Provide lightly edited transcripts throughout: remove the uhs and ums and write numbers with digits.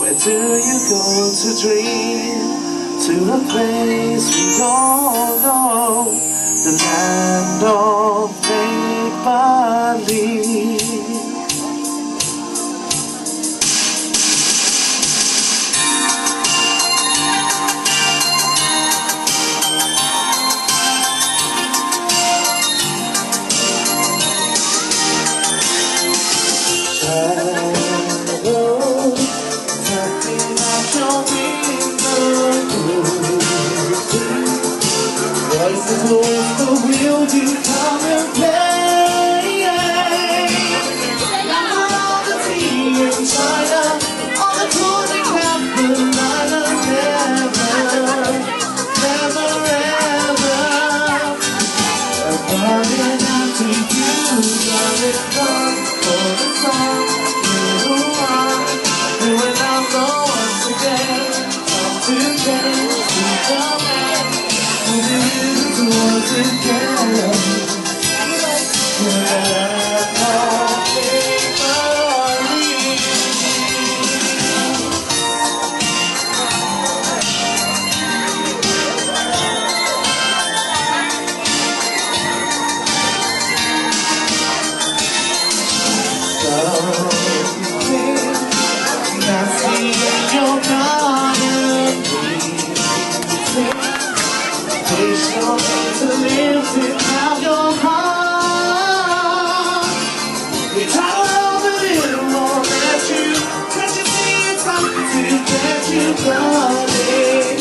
Where do you go to dream? To a place we don't know, the land of make-believe. Voices over the wheel, do come and play. Now all the tea in China, all the golden Carolina, never, ever. I'm running after you, darling, come for the sun, little one. Doing our goal once again, come together, to come back. Once again, to live it out your heart. We travel over the road that you see it's something to get you running.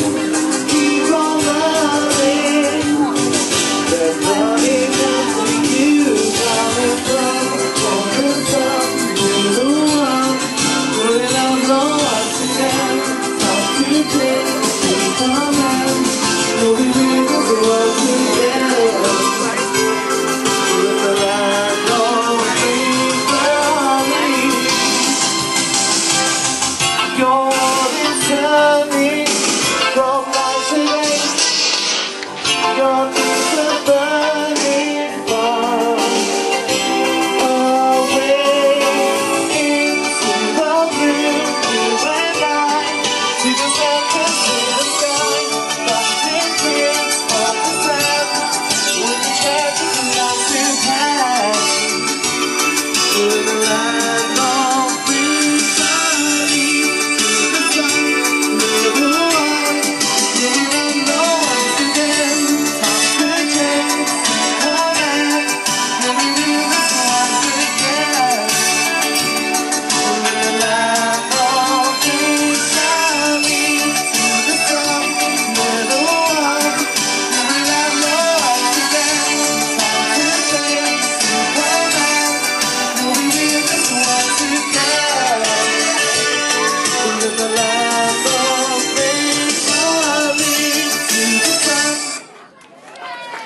Keep on running. There's running after you, coming from the top, little one. Pulling on once again, time to play, keep on running. We'll be with the world together. With the land of make-believe. Your world is turning from light to day. Your dreams are burning far away into the blue, you and I, to the surface, to the sky.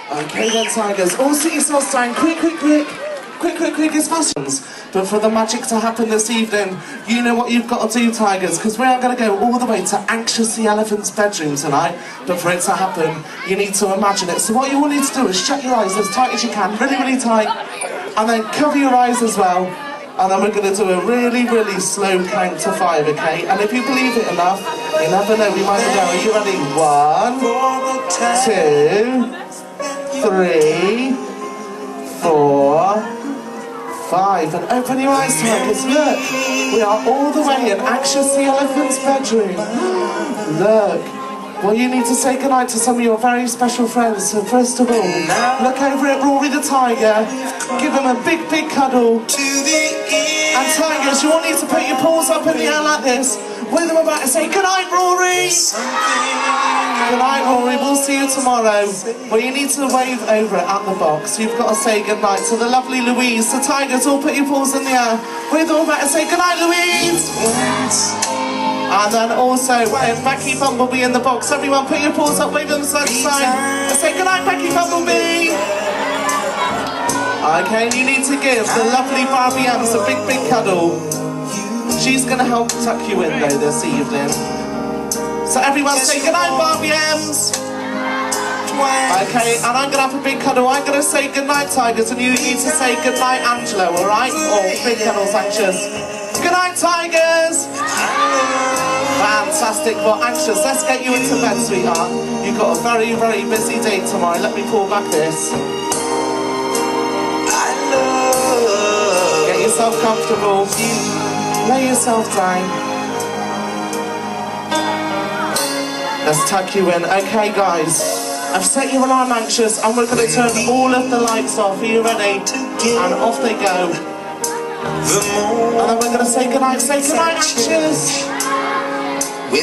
Okay then, tigers, all see yourselves down, quick, as fast as. But for the magic to happen this evening, you know what you've got to do, tigers, because we are going to go all the way to Anxious the Elephant's bedroom tonight. But for it to happen, you need to imagine it. So what you all need to do is shut your eyes as tight as you can, really tight, and then cover your eyes as well. And then we're going to do a really slow count to 5, okay? And if you believe it enough, you never know, we might go. Are you ready? 1, 2, 3, 4, 5, and open your eyes, tigers. Look, we are all the way in Anxious the Elephant's bedroom. Look, well, you need to say goodnight to some of your very special friends. So first of all, look over at Rory the tiger, give him a big cuddle. And tigers, you all need to put your paws up in the air like this, with them about to say goodnight, Rory. Good night, Rory, we'll see you tomorrow. Well, you need to wave over it at the box. You've got to say goodnight to the lovely Louise. The tigers, all put your paws in the air. We're all about to say goodnight, Louise. And then also, Becky Bumblebee in the box. Everyone put your paws up, wave them side to side. And say goodnight, Becky Bumblebee. Okay, you need to give the lovely Barbie Emms a big cuddle. She's going to help tuck you in though this evening. So everyone say goodnight, Barbie Emms. Okay, and I'm going to have a big cuddle. I'm going to say goodnight, tigers, and you need to say goodnight, Angelo, alright? Oh, big cuddles, Anxious. Goodnight, tigers. Fantastic. Well, Anxious, let's get you into bed, sweetheart. You've got a very, very busy day tomorrow. Let me pull back this. Get yourself comfortable. Lay yourself down. Let's tuck you in. Okay, guys. I've set your alarm, Anxious, and we're going to turn all of the lights off. Are you ready? And off they go. And then we're going to say goodnight. Say goodnight, Anxious. With